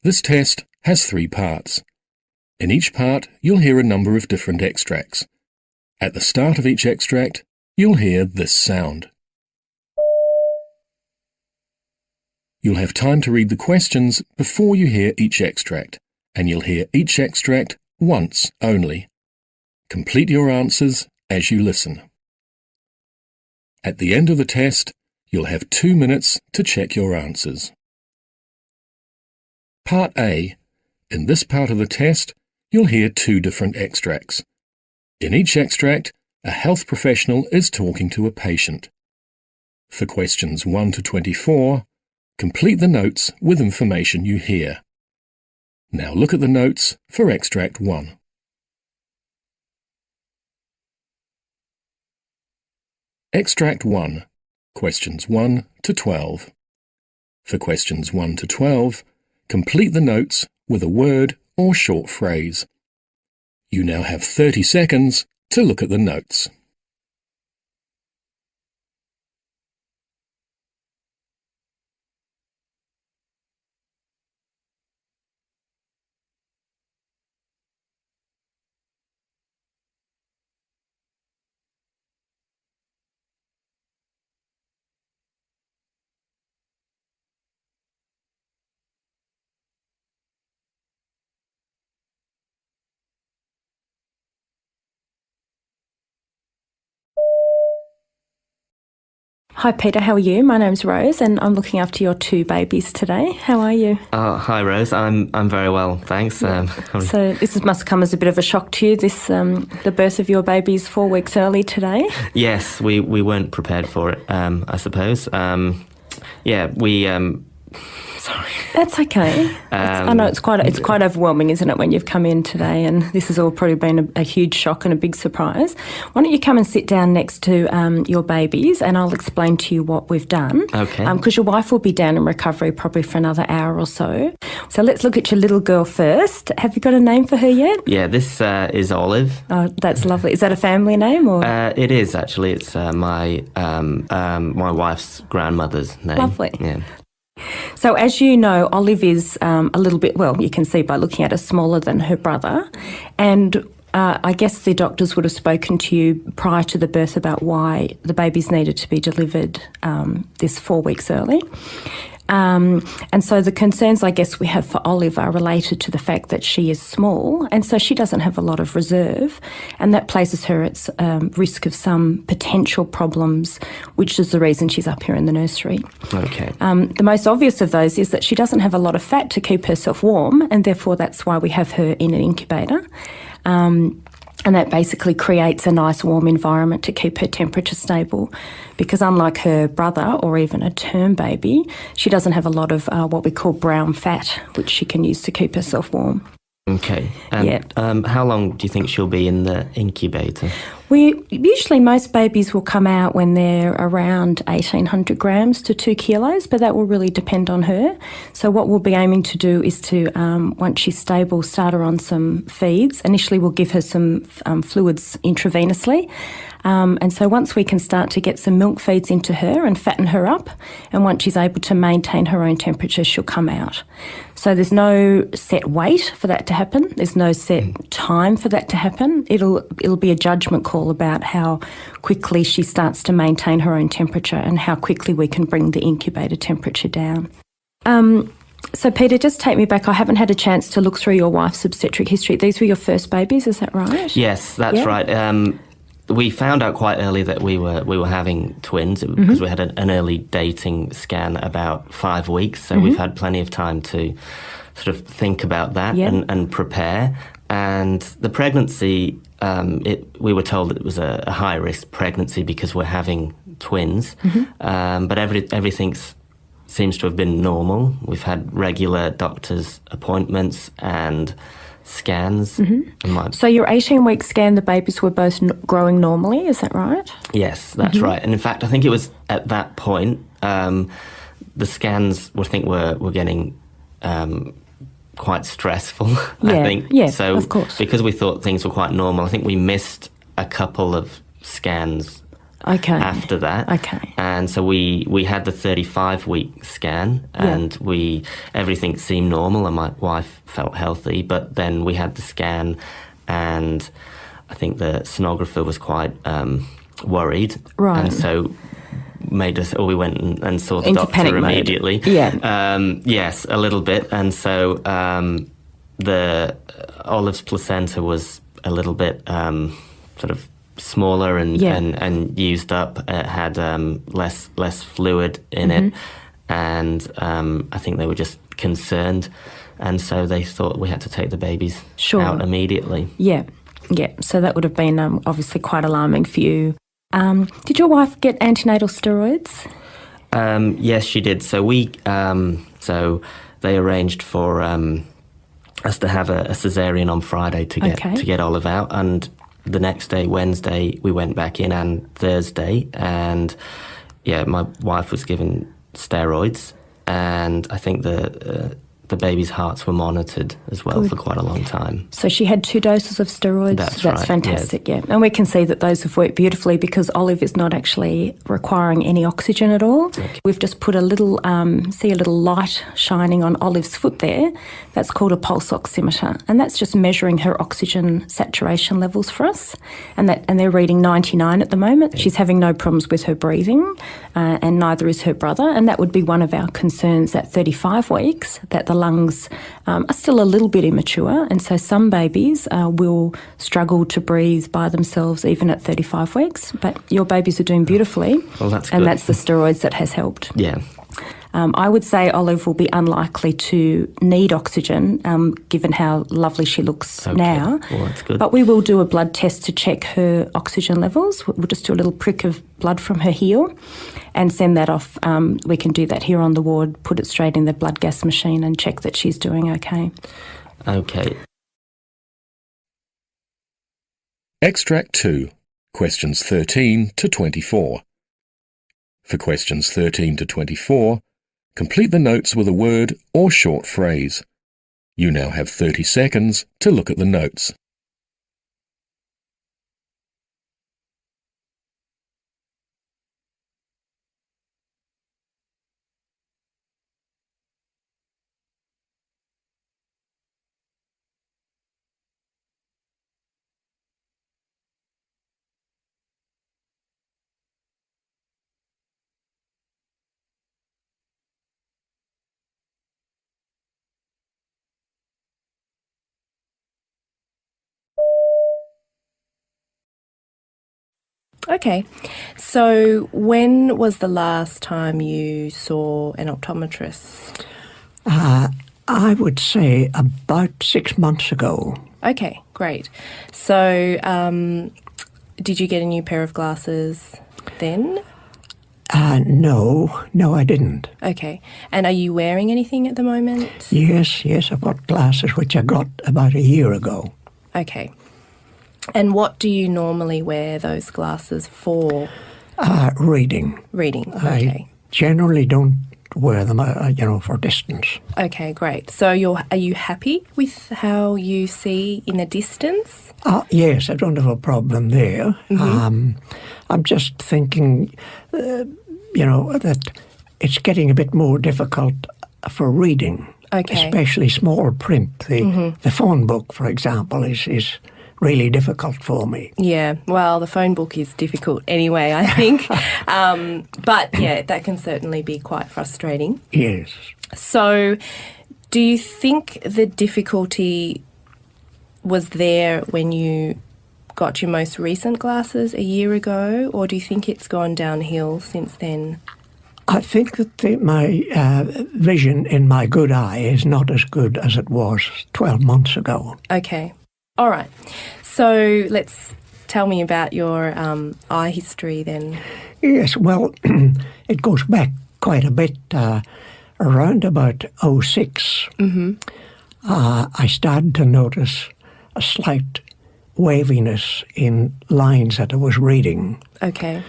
This test has 3 parts. In each part, you'll hear a number of different extracts. At the start of each extract, you'll hear this sound. You'll have time to read the questions before you hear each extract, and you'll hear each extract once only. Complete your answers as you listen. At the end of the test, you'll have 2 minutes to check your answers. Part A. In this part of the test, you'll hear 2 different extracts. In each extract, a health professional is talking to a patient. For questions 1 to 24, complete the notes with information you hear. Now look at the notes for extract 1. Extract 1. Questions 1 to 12. For questions 1 to 12, complete the notes with a word or short phrase. You now have 30 seconds to look at the notes. Hi Peter, how are you? My name's Rose and I'm looking after your 2 babies today. How are you? Hi Rose, I'm very well, thanks. So this must come as a bit of a shock to you, the birth of your babies 4 weeks early today? Yes, we weren't prepared for it, I suppose. Sorry. That's okay. I know it's quite overwhelming, isn't it, when you've come in today and this has all probably been a huge shock and a big surprise. Why don't you come and sit down next to your babies and I'll explain to you what we've done. Okay. Because your wife will be down in recovery probably for another hour or so. So let's look at your little girl first. Have you got a name for her yet? Yeah, this is Olive. Oh, that's lovely. Is that a family name or? It is actually. It's my wife's grandmother's name. Lovely. Yeah. So as you know, Olive is a little bit, well, you can see by looking at her, smaller than her brother. And I guess the doctors would have spoken to you prior to the birth about why the babies needed to be delivered this 4 weeks early. And so the concerns I guess we have for Olive are related to the fact that she is small and so she doesn't have a lot of reserve and that places her at risk of some potential problems, which is the reason she's up here in the nursery. Okay. The most obvious of those is that she doesn't have a lot of fat to keep herself warm and therefore that's why we have her in an incubator. And that basically creates a nice warm environment to keep her temperature stable because unlike her brother or even a term baby, she doesn't have a lot of what we call brown fat, which she can use to keep herself warm. Okay. And how long do you think she'll be in the incubator? Usually most babies will come out when they're around 1,800 grams to 2 kilos, but that will really depend on her. So what we'll be aiming to do is to, once she's stable, start her on some feeds. Initially we'll give her some fluids intravenously. And so once we can start to get some milk feeds into her and fatten her up, and once she's able to maintain her own temperature, she'll come out. So there's no set weight for that to happen. There's no set time for that to happen. It'll be a judgment call about how quickly she starts to maintain her own temperature and how quickly we can bring the incubator temperature down. So Peter, just take me back. I haven't had a chance to look through your wife's obstetric history. These were your first babies, is that right? Yes, that's right. We found out quite early that we were having twins because we had an early dating scan about 5 weeks. So we've had plenty of time to sort of think about that and prepare. And the pregnancy, we were told that it was a high-risk pregnancy because we're having twins. But everything seems to have been normal. We've had regular doctor's appointments and scans. So your 18-week scan, the babies were both growing normally, is that right? Yes, that's right. And in fact, I think it was at that point, the scans, I think, were getting quite stressful, I think. Yeah, so of course. Because we thought things were quite normal, I think we missed a couple of scans after that. Okay. And so we had the 35-week scan, and everything seemed normal, and my wife felt healthy. But then we had the scan, and I think the sonographer was quite worried, Right. and so we went and saw the Into doctor panic mode. immediately. Yeah. Yes, a little bit. And so the Olive's placenta was a little bit sort of smaller and used up. It had less fluid in it, and I think they were just concerned, and so they thought we had to take the babies out immediately. Yeah. So that would have been obviously quite alarming for you. Did your wife get antenatal steroids? Yes, she did. So so they arranged for us to have a cesarean on Friday to get Olive out, and the next day, Wednesday, we went back in, and Thursday, and my wife was given steroids, and I think the baby's hearts were monitored as well for quite a long time. So she had 2 doses of steroids. That's right, fantastic, And we can see that those have worked beautifully because Olive is not actually requiring any oxygen at all. Okay. We've just put a little light shining on Olive's foot there. That's called a pulse oximeter, and that's just measuring her oxygen saturation levels for us. And they're reading 99 at the moment. She's having no problems with her breathing, and neither is her brother. And that would be one of our concerns at 35 weeks, that the lungs are still a little bit immature, and so some babies will struggle to breathe by themselves even at 35 weeks. But your babies are doing beautifully. Well, that's and good. that's the steroids that has helped. Yeah. I would say Olive will be unlikely to need oxygen, given how lovely she looks now. Well, that's good. But we will do a blood test to check her oxygen levels. We'll just do a little prick of blood from her heel and send that off. We can do that here on the ward, put it straight in the blood gas machine and check that she's doing okay. Okay. Extract 2, questions 13 to 24. For questions 13 to 24, complete the notes with a word or short phrase. You now have 30 seconds to look at the notes. Okay, so when was the last time you saw an optometrist? I would say about 6 months ago. Okay, great. So did you get a new pair of glasses then? No, I didn't. Okay, and are you wearing anything at the moment? Yes, I've got glasses which I got about a year ago. Okay. And what do you normally wear those glasses for? Reading. Reading, okay. I generally don't wear them, for distance. Okay, great. So are you happy with how you see in the distance? Yes, I don't have a problem there. Mm-hmm. I'm just thinking, that it's getting a bit more difficult for reading. Okay. Especially small print. The phone book, for example, is really difficult for me. Yeah, well, the phone book is difficult anyway, I think. But yeah, that can certainly be quite frustrating. Yes. So do you think the difficulty was there when you got your most recent glasses a year ago, or do you think it's gone downhill since then? I think that my vision in my good eye is not as good as it was 12 months ago. Okay. All right. So tell me about your eye history then. Yes, well, it goes back quite a bit. Around about 06, I started to notice a slight waviness in lines that I was reading. Okay.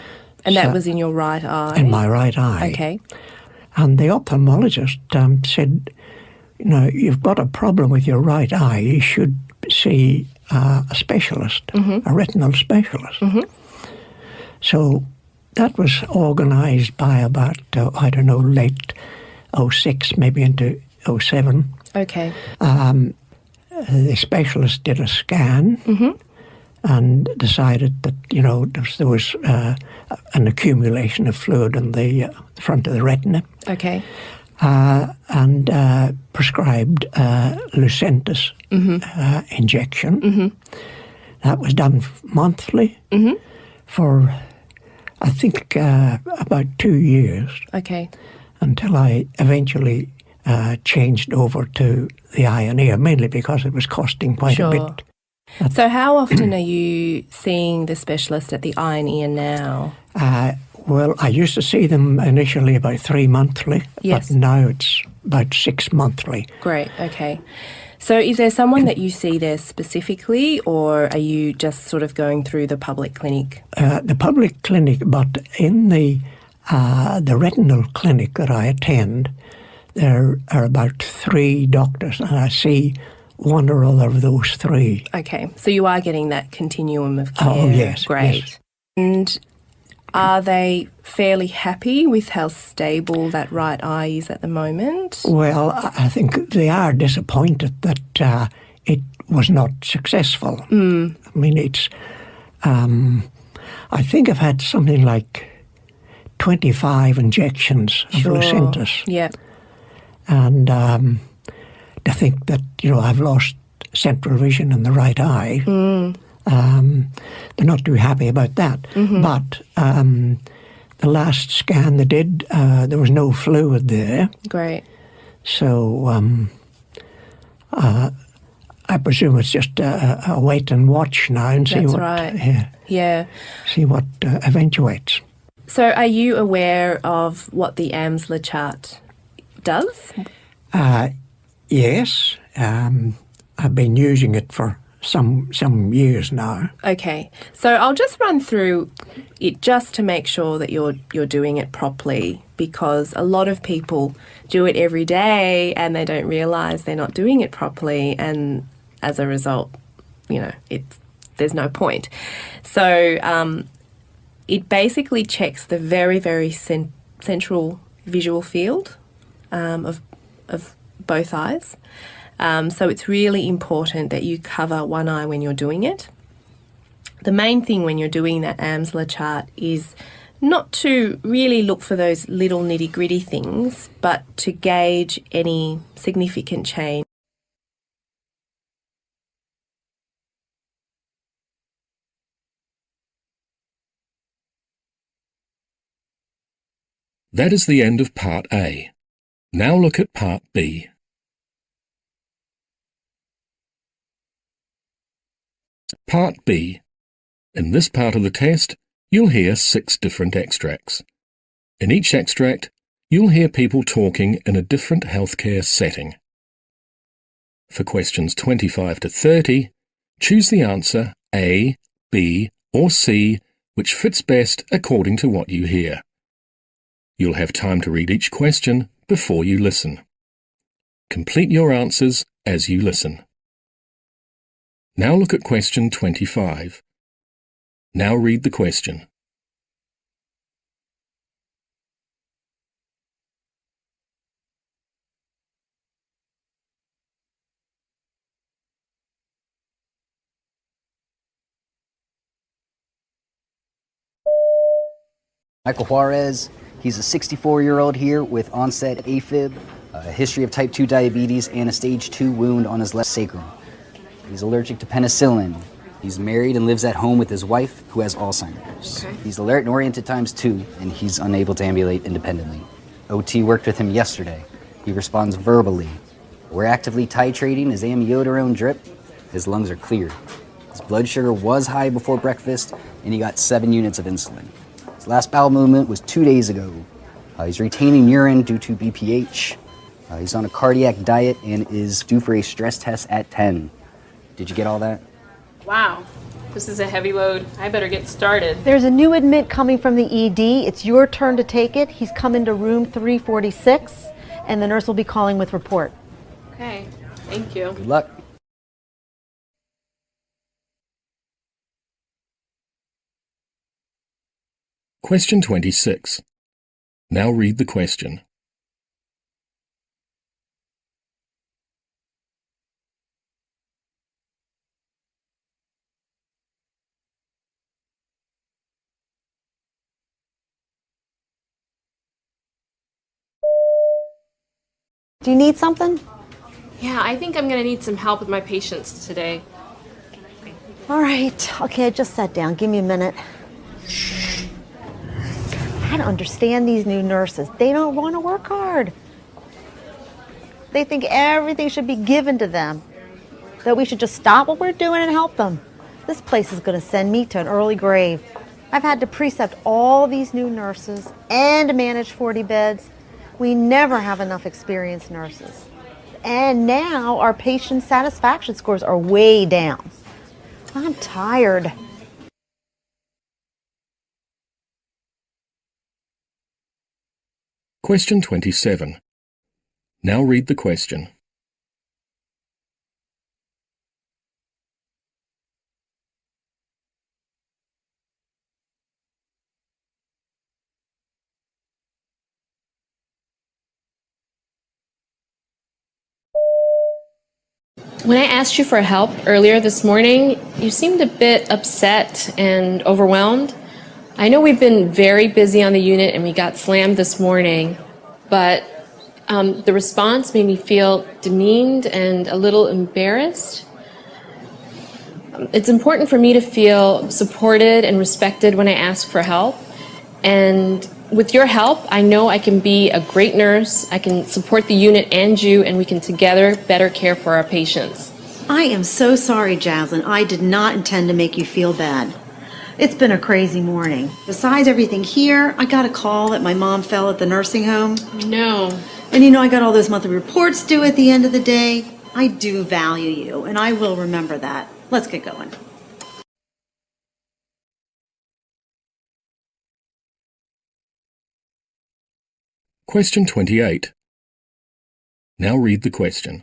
And that was in your right eye? In my right eye. Okay. And the ophthalmologist said, you've got a problem with your right eye. You should see a specialist, a retinal specialist. So that was organised by about, I don't know, late '06, maybe into '07. Okay. The specialist did a scan and decided that, there was an accumulation of fluid in the front of the retina, Okay. and prescribed Lucentis injection. That was done monthly for, I think, about 2 years, Okay. until I eventually changed over to the eye and ear, mainly because it was costing quite a bit. So how often are you seeing the specialist at the eye and ear now? Well, I used to see them initially about 3 monthly, Yes. but now it's about 6 monthly. Great, okay. So is there someone that you see there specifically, or are you just sort of going through the public clinic? The public clinic, but in the retinal clinic that I attend, there are about 3 doctors, and I see one or other of those 3. Okay, so you are getting that continuum of care. Oh, yes, Great. yes. And are they fairly happy with how stable that right eye is at the moment? Well, I think they are disappointed that it was not successful. I mean, it's. I think I've had something like 25 injections of Lucentis, Yeah. and to think that I've lost central vision in the right eye. They're not too happy about that. But the last scan they did, there was no fluid there. Great. So I presume it's just a wait and watch now and see That's what right. Yeah. see what eventuates. So are you aware of what the AMSLA chart does? Yes, I've been using it for some years now. Okay, so I'll just run through it just to make sure that you're doing it properly, because a lot of people do it every day and they don't realise they're not doing it properly, and as a result, there's no point. So it basically checks the very, very central visual field of both eyes. So it's really important that you cover one eye when you're doing it. The main thing when you're doing that AMSLA chart is not to really look for those little nitty-gritty things, but to gauge any significant change. That is the end of Part A. Now look at Part B. Part B. In this part of the test, you'll hear 6 different extracts. In each extract, you'll hear people talking in a different healthcare setting. For questions 25 to 30, choose the answer A, B, or C, which fits best according to what you hear. You'll have time to read each question before you listen. Complete your answers as you listen. Now look at question 25. Now read the question. Michael Juarez, he's a 64-year-old here with onset AFib, a history of type 2 diabetes, and a stage 2 wound on his left sacrum. He's allergic to penicillin. He's married and lives at home with his wife, who has Alzheimer's. Okay. He's alert and oriented times 2, and he's unable to ambulate independently. OT worked with him yesterday. He responds verbally. We're actively titrating his amiodarone drip. His lungs are clear. His blood sugar was high before breakfast, and he got 7 units of insulin. His last bowel movement was 2 days ago. He's retaining urine due to BPH. He's on a cardiac diet and is due for a stress test at 10. Did you get all that? Wow, this is a heavy load. I better get started. There's a new admit coming from the ED. It's your turn to take it. He's come into room 346, and the nurse will be calling with report. Okay, thank you. Good luck. Question 26. Now read the question. Do you need something? Yeah, I think I'm going to need some help with my patients today. All right. Okay, I just sat down. Give me a minute. I don't understand these new nurses. They don't want to work hard. They think everything should be given to them, that we should just stop what we're doing and help them. This place is going to send me to an early grave. I've had to precept all these new nurses and manage 40 beds. We never have enough experienced nurses. And now our patient satisfaction scores are way down. I'm tired. Question 27. Now read the question. When I asked you for help earlier this morning, you seemed a bit upset and overwhelmed. I know we've been very busy on the unit and we got slammed this morning, but the response made me feel demeaned and a little embarrassed. It's important for me to feel supported and respected when I ask for help. And with your help, I know I can be a great nurse, I can support the unit and you, and we can together better care for our patients. I am so sorry, Jaslyn. I did not intend to make you feel bad. It's been a crazy morning. Besides everything here, I got a call that my mom fell at the nursing home. No. And I got all those monthly reports due at the end of the day. I do value you, and I will remember that. Let's get going. Question 28. Now read the question.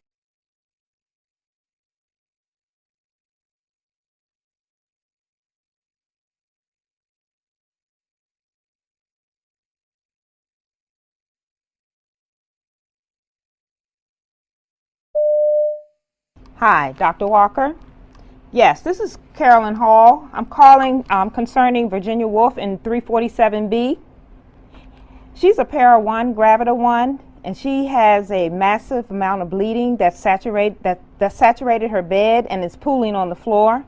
Hi, Dr. Walker. Yes, this is Carolyn Hall. I'm calling concerning Virginia Wolf in 347B. She's a para 1, gravida 1, and she has a massive amount of bleeding that saturated her bed and is pooling on the floor.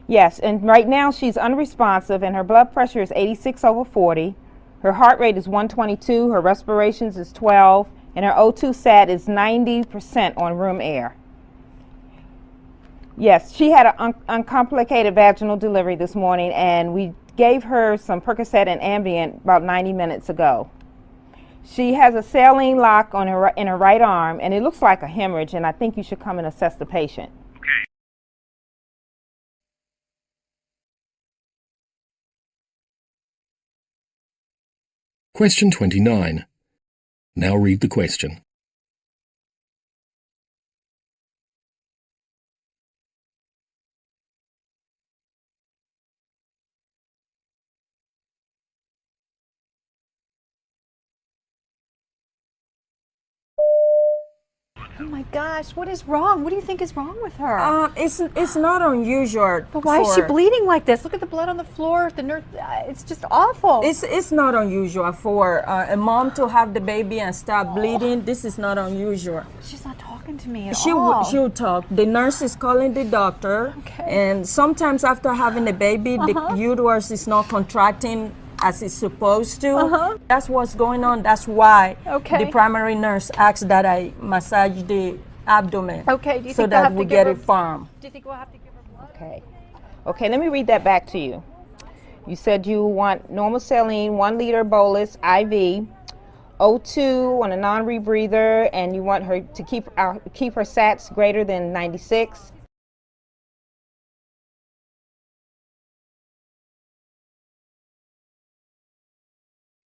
Yes, and right now she's unresponsive and her blood pressure is 86/40. Her heart rate is 122, her respirations is 12, and her O2 sat is 90% on room air. Yes, she had an uncomplicated vaginal delivery this morning, and we gave her some Percocet and Ambien about 90 minutes ago. She has a saline lock on in her right arm, and it looks like a hemorrhage, and I think you should come and assess the patient. Question 29. Now read the question. Oh my gosh, what is wrong? What do you think is wrong with her? It's not unusual. But why is she bleeding like this? Look at the blood on the floor. The nurse, it's just awful. It's not unusual for a mom to have the baby and start bleeding. This is not unusual. She's not talking to me at all. She'll talk. The nurse is calling the doctor, and sometimes after having the baby, the uterus is not contracting as it's supposed to. That's what's going on. That's why the primary nurse asked that I massage the abdomen. Okay, do you so think we'll that have we to get give it firm. Do you think we'll have to give her blood? Okay, let me read that back to you. You said you want normal saline, 1 liter bolus, IV, O2 on a non-rebreather, and you want her to keep her SATs greater than 96.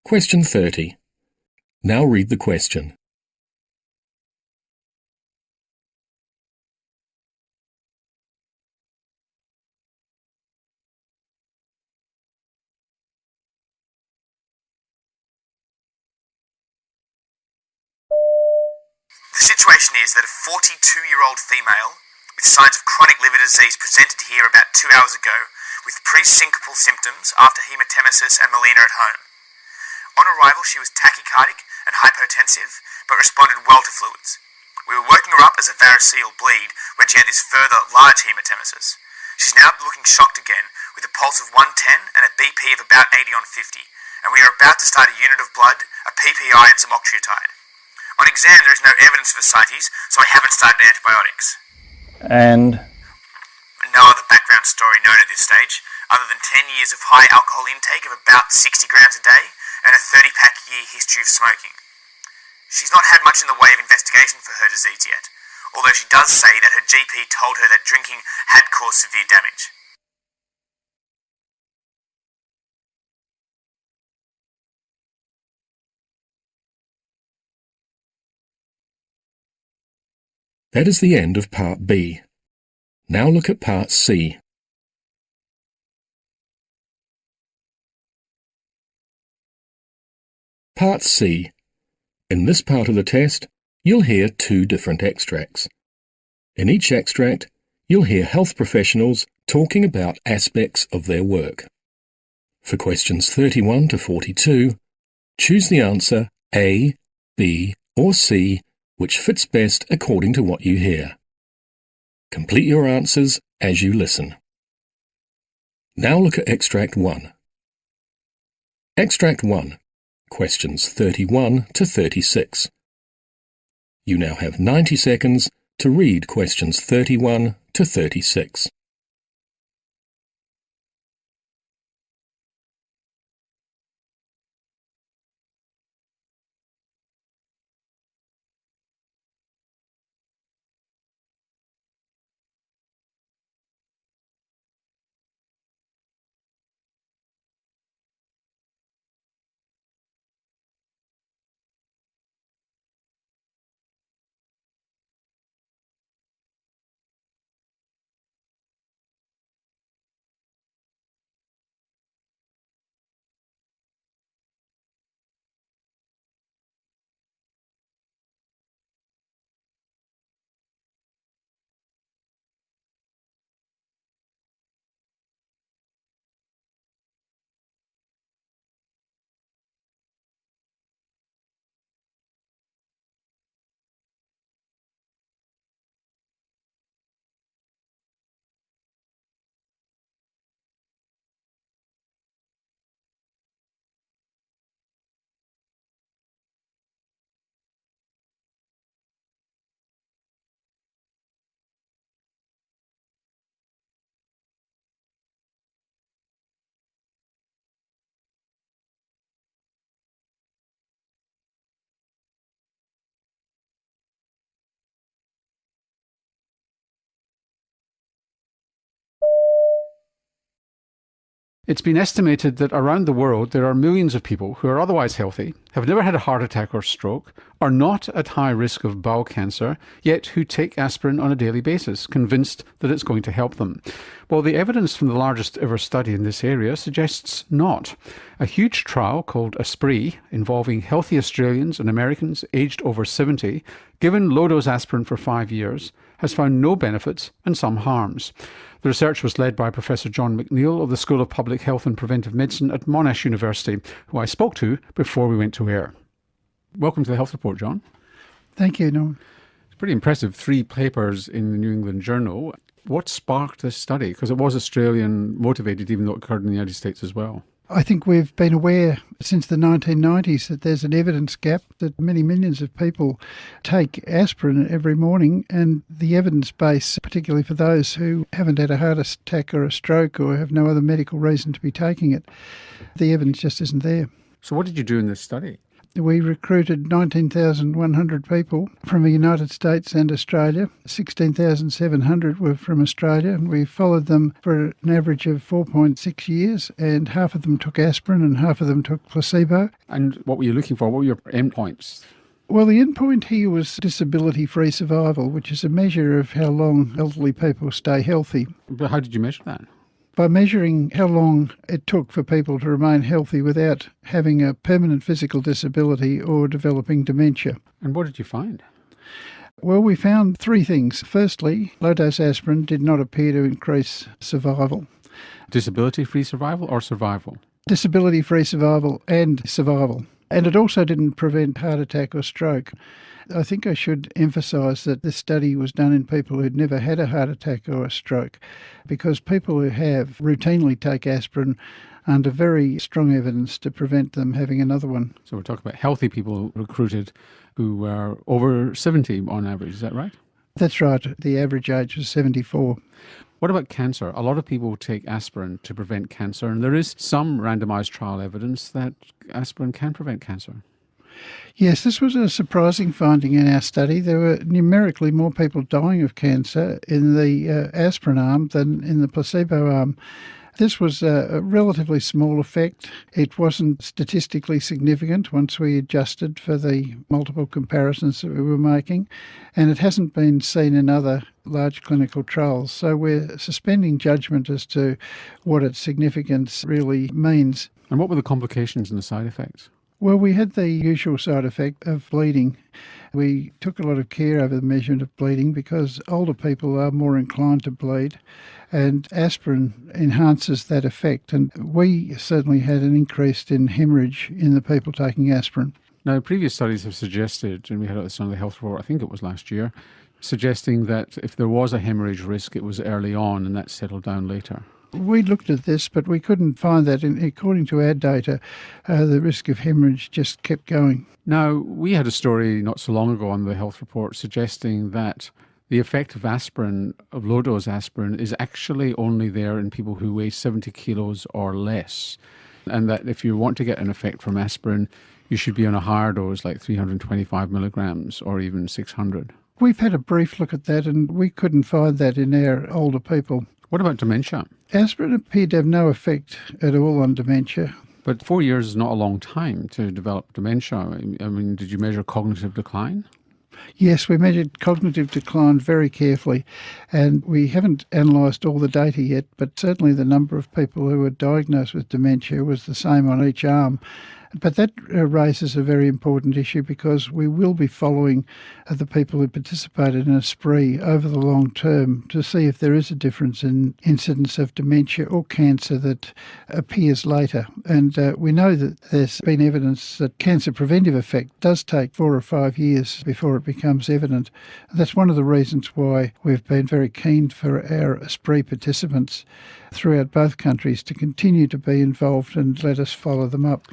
Question 30. Now read the question. situation is that a 42-year-old female with signs of chronic liver disease presented here about 2 hours ago with pre-syncopal symptoms after hematemesis and melena at home. On arrival, she was tachycardic and hypotensive, but responded well to fluids. We were working her up as a variceal bleed when she had this further large hematemesis. She's now looking shocked again, with a pulse of 110 and a BP of about 80 on 50, and we are about to start a unit of blood, a PPI and some octreotide. On exam, there is no evidence of ascites, so I haven't started antibiotics. And no other background story known at this stage, other than 10 years of high alcohol intake of about 60 grams a day and a 30-pack a year history of smoking. She's not had much in the way of investigation for her disease yet, although she does say that her GP told her that drinking had caused severe damage. That is the end of Part B. Now look at Part C. Part C. In this part of the test, you'll hear two different extracts. In each extract, you'll hear health professionals talking about aspects of their work. For questions 31 to 42, choose the answer A, B, or C, which fits best according to what you hear. Complete your answers as you listen. Now look at Extract 1. Extract 1, questions 31 to 36. You now have 90 seconds to read questions 31 to 36. It's been estimated that around the world there are millions of people who are otherwise healthy, have never had a heart attack or stroke, are not at high risk of bowel cancer, yet who take aspirin on a daily basis, convinced that it's going to help them. Well, the evidence from the largest ever study in this area suggests not. A huge trial called ASPREE, involving healthy Australians and Americans aged over 70, given low-dose aspirin for 5 years, has found no benefits and some harms. The research was led by Professor John McNeill of the School of Public Health and Preventive Medicine at Monash University, who I spoke to before we went to air. Welcome to the Health Report, John. Thank you, Norm. It's pretty impressive, 3 papers in the New England Journal. What sparked this study? Because it was Australian motivated, even though it occurred in the United States as well. I think we've been aware since the 1990s that there's an evidence gap, that many millions of people take aspirin every morning, and the evidence base, particularly for those who haven't had a heart attack or a stroke or have no other medical reason to be taking it, the evidence just isn't there. So what did you do in this study? We recruited 19,100 people from the United States and Australia. 16,700 were from Australia, and we followed them for an average of 4.6 years, and half of them took aspirin and half of them took placebo. And what were you looking for? What were your endpoints? Well, the endpoint here was disability-free survival, which is a measure of how long elderly people stay healthy. But how did you measure that? By measuring how long it took for people to remain healthy without having a permanent physical disability or developing dementia. And what did you find? Well, we found three things. Firstly, low-dose aspirin did not appear to increase survival. Disability-free survival or survival? Disability-free survival and survival. And it also didn't prevent heart attack or stroke. I think I should emphasise that this study was done in people who'd never had a heart attack or a stroke, because people who have routinely take aspirin under very strong evidence to prevent them having another one. So we're talking about healthy people recruited who were over 70 on average, is that right? That's right. The average age was 74. What about cancer? A lot of people take aspirin to prevent cancer, and there is some randomised trial evidence that aspirin can prevent cancer. Yes, this was a surprising finding in our study. There were numerically more people dying of cancer in the aspirin arm than in the placebo arm. This was a relatively small effect. It wasn't statistically significant once we adjusted for the multiple comparisons that we were making, and it hasn't been seen in other large clinical trials. So we're suspending judgment as to what its significance really means. And what were the complications and the side effects? Well, we had the usual side effect of bleeding. We took a lot of care over the measurement of bleeding because older people are more inclined to bleed, and aspirin enhances that effect. And we certainly had an increase in hemorrhage in the people taking aspirin. Now, previous studies have suggested, and we had this on the health report, I think it was last year, suggesting that if there was a hemorrhage risk, it was early on and that settled down later. We looked at this, but we couldn't find that. And according to our data, the risk of hemorrhage just kept going. Now, we had a story not so long ago on the health report suggesting that the effect of aspirin, of low-dose aspirin, is actually only there in people who weigh 70 kilos or less. And that if you want to get an effect from aspirin, you should be on a higher dose, like 325 milligrams or even 600. We've had a brief look at that, and we couldn't find that in our older people. What about dementia? Aspirin appeared to have no effect at all on dementia. But 4 years is not a long time to develop dementia. I mean, did you measure cognitive decline? Yes, we measured cognitive decline very carefully, and we haven't analysed all the data yet, but certainly the number of people who were diagnosed with dementia was the same on each arm. But that raises a very important issue, because we will be following the people who participated in a spree over the long term to see if there is a difference in incidence of dementia or cancer that appears later. And we know that there's been evidence that cancer preventive effect does take 4 or 5 years before it becomes evident. That's one of the reasons why we've been very keen for our spree participants throughout both countries to continue to be involved and let us follow them up.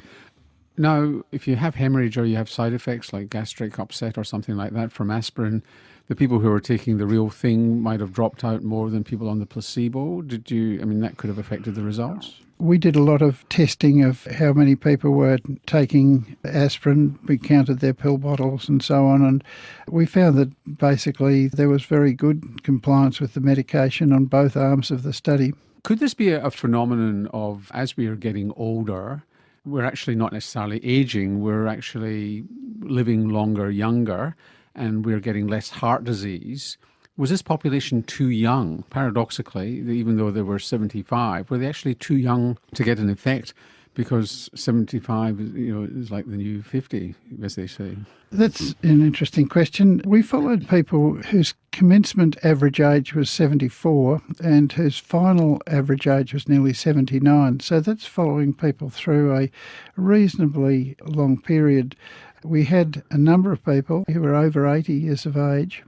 Now, if you have hemorrhage or you have side effects like gastric upset or something like that from aspirin, the people who are taking the real thing might have dropped out more than people on the placebo. That could have affected the results? We did a lot of testing of how many people were taking aspirin. We counted their pill bottles and so on, and we found that basically there was very good compliance with the medication on both arms of the study. Could this be a phenomenon of, as we are getting older, we're actually not necessarily aging, we're actually living longer, younger, and we're getting less heart disease? Was this population too young? Paradoxically, even though they were 75, were they actually too young to get an effect? Because 75 is like the new 50, as they say. That's an interesting question. We followed people whose commencement average age was 74 and whose final average age was nearly 79. So that's following people through a reasonably long period. We had a number of people who were over 80 years of age,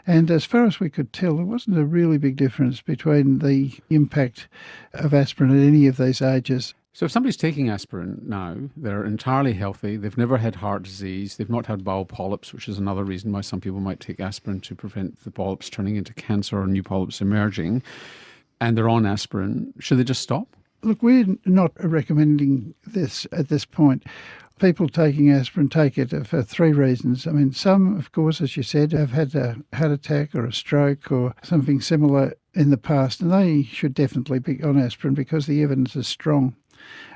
and as far as we could tell, there wasn't a really big difference between the impact of aspirin at any of these ages. So if somebody's taking aspirin now, they're entirely healthy, they've never had heart disease, they've not had bowel polyps, which is another reason why some people might take aspirin to prevent the polyps turning into cancer or new polyps emerging, and they're on aspirin, should they just stop? Look, we're not recommending this at this point. People taking aspirin take it for 3 reasons. Some, of course, as you said, have had a heart attack or a stroke or something similar in the past, and they should definitely be on aspirin because the evidence is strong.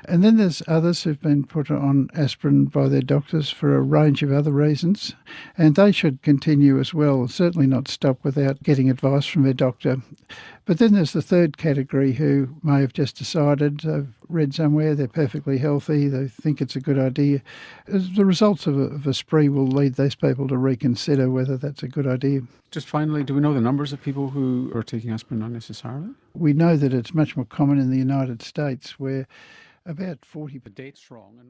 And then there's others who've been put on aspirin by their doctors for a range of other reasons, and they should continue as well, certainly not stop without getting advice from their doctor. But then there's the third category who may have just decided, they've read somewhere, they're perfectly healthy, they think it's a good idea. The results of a spree will lead these people to reconsider whether that's a good idea. Just finally, do we know the numbers of people who are taking aspirin unnecessarily? We know that it's much more common in the United States, where about 40... The date's wrong.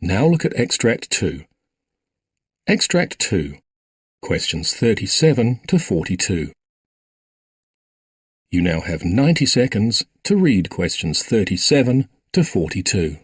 Now look at Extract 2. Extract 2, questions 37 to 42. You now have 90 seconds to read questions 37 to 42.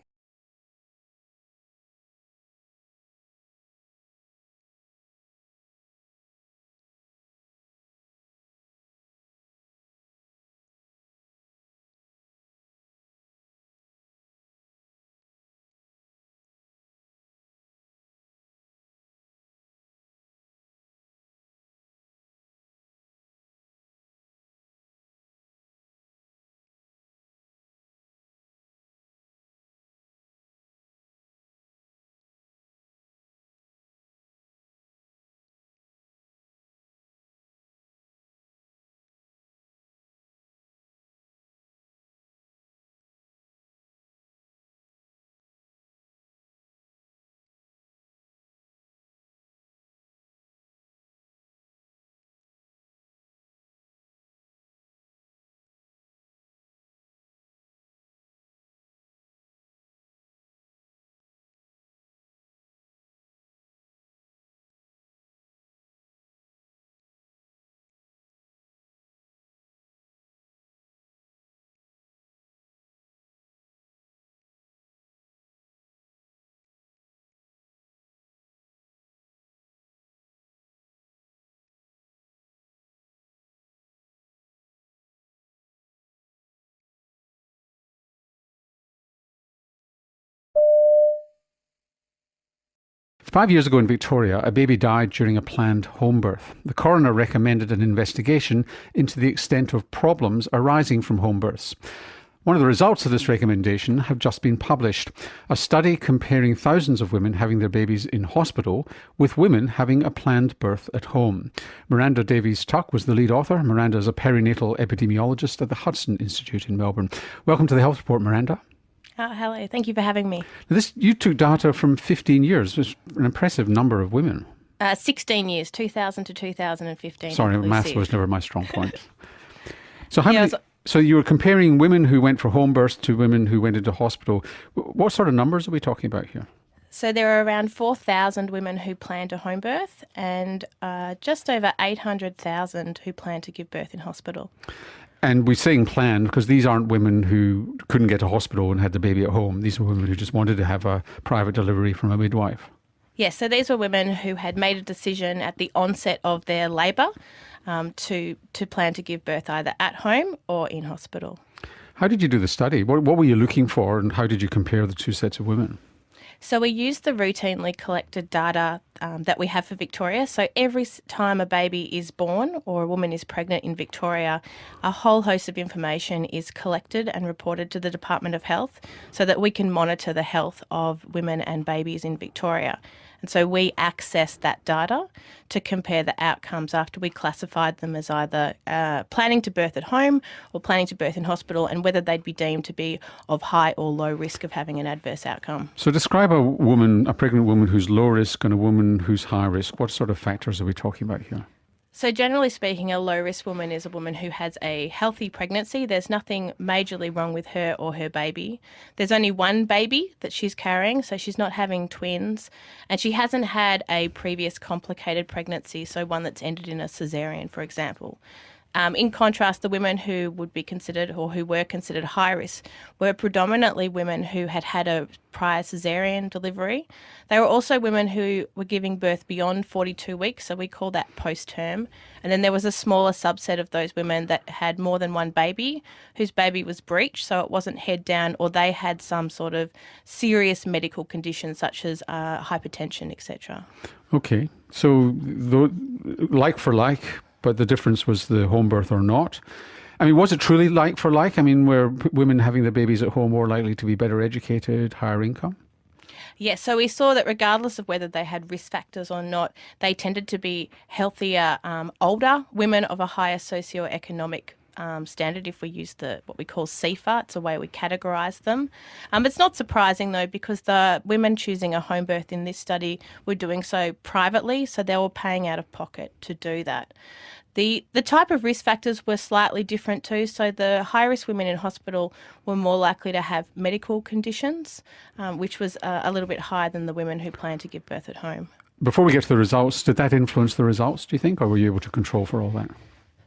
Five years ago in Victoria, a baby died during a planned home birth. The coroner recommended an investigation into the extent of problems arising from home births. One of the results of this recommendation have just been published. A study comparing thousands of women having their babies in hospital with women having a planned birth at home. Miranda Davies-Tuck was the lead author. Miranda is a perinatal epidemiologist at the Hudson Institute in Melbourne. Welcome to the Health Report, Miranda. Hello, thank you for having me. You took data from 15 years. It's an impressive number of women. 16 years, 2000 to 2015. Sorry, inclusive. maths was never my strong point. So you were comparing women who went for home births to women who went into hospital. What sort of numbers are we talking about here? So there are around 4,000 women who planned a home birth and just over 800,000 who plan to give birth in hospital. And we're saying planned because these aren't women who couldn't get to hospital and had the baby at home. These are women who just wanted to have a private delivery from a midwife. Yes, so these were women who had made a decision at the onset of their labour to plan to give birth either at home or in hospital. How did you do the study? What were you looking for and how did you compare the two sets of women? So we use the routinely collected data that we have for Victoria. So every time a baby is born or a woman is pregnant in Victoria, a whole host of information is collected and reported to the Department of Health so that we can monitor the health of women and babies in Victoria. And so we access that data to compare the outcomes after we classified them as either planning to birth at home or planning to birth in hospital and whether they'd be deemed to be of high or low risk of having an adverse outcome. So describe a pregnant woman who's low risk and a woman who's high risk. What sort of factors are we talking about here? So generally speaking, a low-risk woman is a woman who has a healthy pregnancy. There's nothing majorly wrong with her or her baby. There's only one baby that she's carrying, so she's not having twins. And she hasn't had a previous complicated pregnancy, so one that's ended in a caesarean, for example. In contrast, the women who would be considered or who were considered high risk were predominantly women who had had a prior caesarean delivery. They were also women who were giving birth beyond 42 weeks, so we call that post-term. And then there was a smaller subset of those women that had more than one baby, whose baby was breech, so it wasn't head down, or they had some sort of serious medical condition such as hypertension, etc. Okay, so like for like, but the difference was the home birth or not. I mean, was it truly like for like? I mean, were women having their babies at home more likely to be better educated, higher income? Yeah, so we saw that regardless of whether they had risk factors or not, they tended to be healthier, older women of a higher socioeconomic standard, if we use what we call CFA. It's a way we categorise them. It's not surprising though, because the women choosing a home birth in this study were doing so privately, so they were paying out of pocket to do that. The type of risk factors were slightly different too. So the high-risk women in hospital were more likely to have medical conditions, which was a little bit higher than the women who planned to give birth at home. Before we get to the results, did that influence the results, do you think, or were you able to control for all that?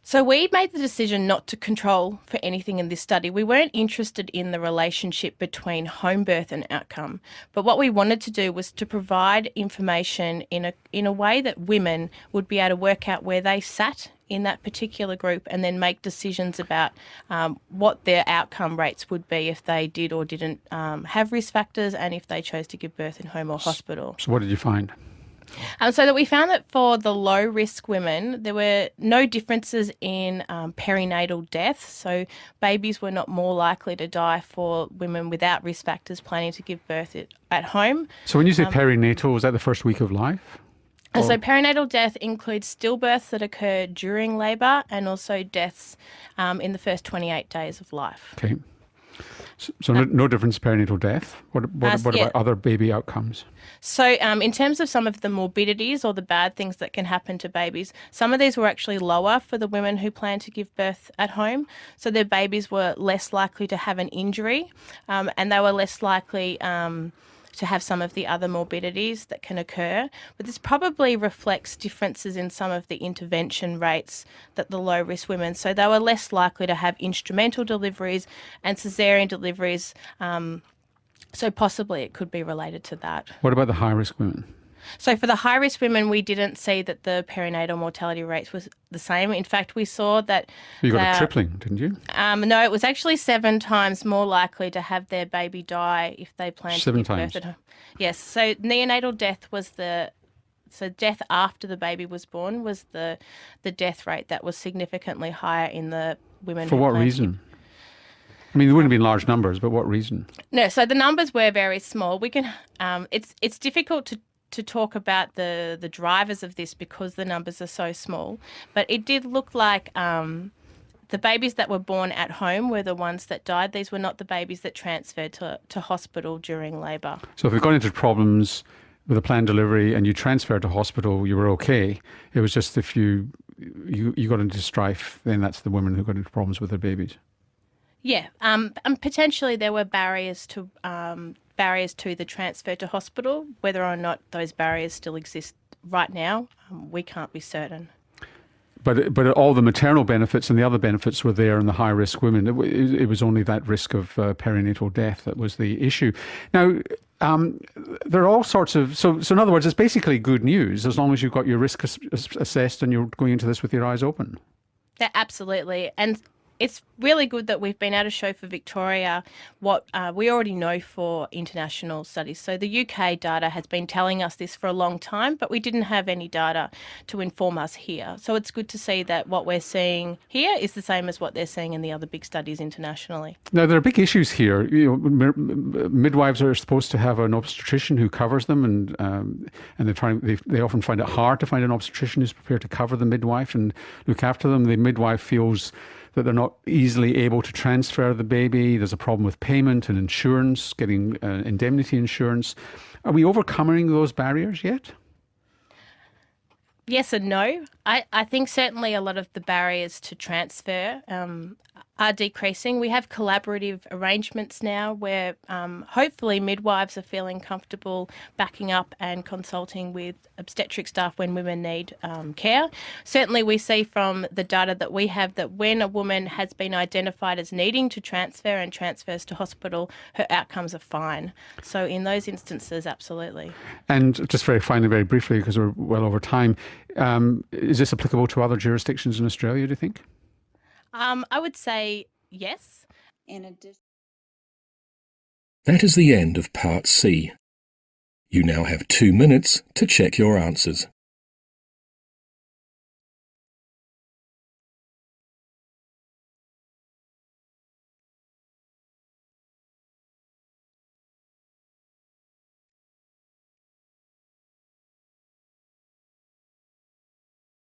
So we made the decision not to control for anything in this study. We weren't interested in the relationship between home birth and outcome, but what we wanted to do was to provide information in a way that women would be able to work out where they sat in that particular group and then make decisions about what their outcome rates would be if they did or didn't have risk factors, and if they chose to give birth in home or hospital. So what did you find? So that we found that for the low-risk women, there were no differences in perinatal death. So babies were not more likely to die for women without risk factors planning to give birth at home. So when you say perinatal, is that the first week of life? So perinatal death includes stillbirths that occur during labour, and also deaths in the first 28 days of life. Okay. So no difference in perinatal death. What about other baby outcomes? So in terms of some of the morbidities or the bad things that can happen to babies, some of these were actually lower for the women who plan to give birth at home. So their babies were less likely to have an injury, and they were less likely to have some of the other morbidities that can occur. But this probably reflects differences in some of the intervention rates that the low-risk women, so they were less likely to have instrumental deliveries and caesarean deliveries, so possibly it could be related to that. What about the high-risk women? So for the high-risk women, we didn't see that the perinatal mortality rates was the same. In fact, we saw that... You got a tripling, didn't you? No, it was actually 7 times more likely to have their baby die if they planned to give birth at home. Yes, so neonatal death was so death after the baby was born was the death rate that was significantly higher in the women. For what reason? I mean, there wouldn't have been large numbers, but what reason? No, so the numbers were very small. We can. It's difficult to talk about the drivers of this because the numbers are so small. But it did look like the babies that were born at home were the ones that died. These were not the babies that transferred to hospital during labour. So if you've gone into problems with a planned delivery and you transferred to hospital, you were okay. It was just if you got into strife, then that's the women who got into problems with their babies. Yeah, and potentially there were barriers to the transfer to hospital. Whether or not those barriers still exist right now, we can't be certain. But all the maternal benefits and the other benefits were there in the high-risk women. It was only that risk of perinatal death that was the issue. Now, there are all sorts of... So in other words, it's basically good news as long as you've got your risk assessed and you're going into this with your eyes open. Yeah, absolutely. And it's really good that we've been able to show for Victoria what we already know for international studies. So the UK data has been telling us this for a long time, but we didn't have any data to inform us here. So it's good to see that what we're seeing here is the same as what they're seeing in the other big studies internationally. Now, there are big issues here. Midwives are supposed to have an obstetrician who covers them, and they often find it hard to find an obstetrician who's prepared to cover the midwife and look after them. The midwife feels that they're not easily able to transfer the baby. There's a problem with payment and insurance, getting indemnity insurance. Are we overcoming those barriers yet? Yes and no. I think certainly a lot of the barriers to transfer are decreasing. We have collaborative arrangements now where hopefully midwives are feeling comfortable backing up and consulting with obstetric staff when women need care. Certainly we see from the data that we have that when a woman has been identified as needing to transfer and transfers to hospital, her outcomes are fine. So in those instances, absolutely. And just very finally, very briefly, because we're well over time, is this applicable to other jurisdictions in Australia, do you think? I would say yes. That is the end of Part C. You now have 2 minutes to check your answers.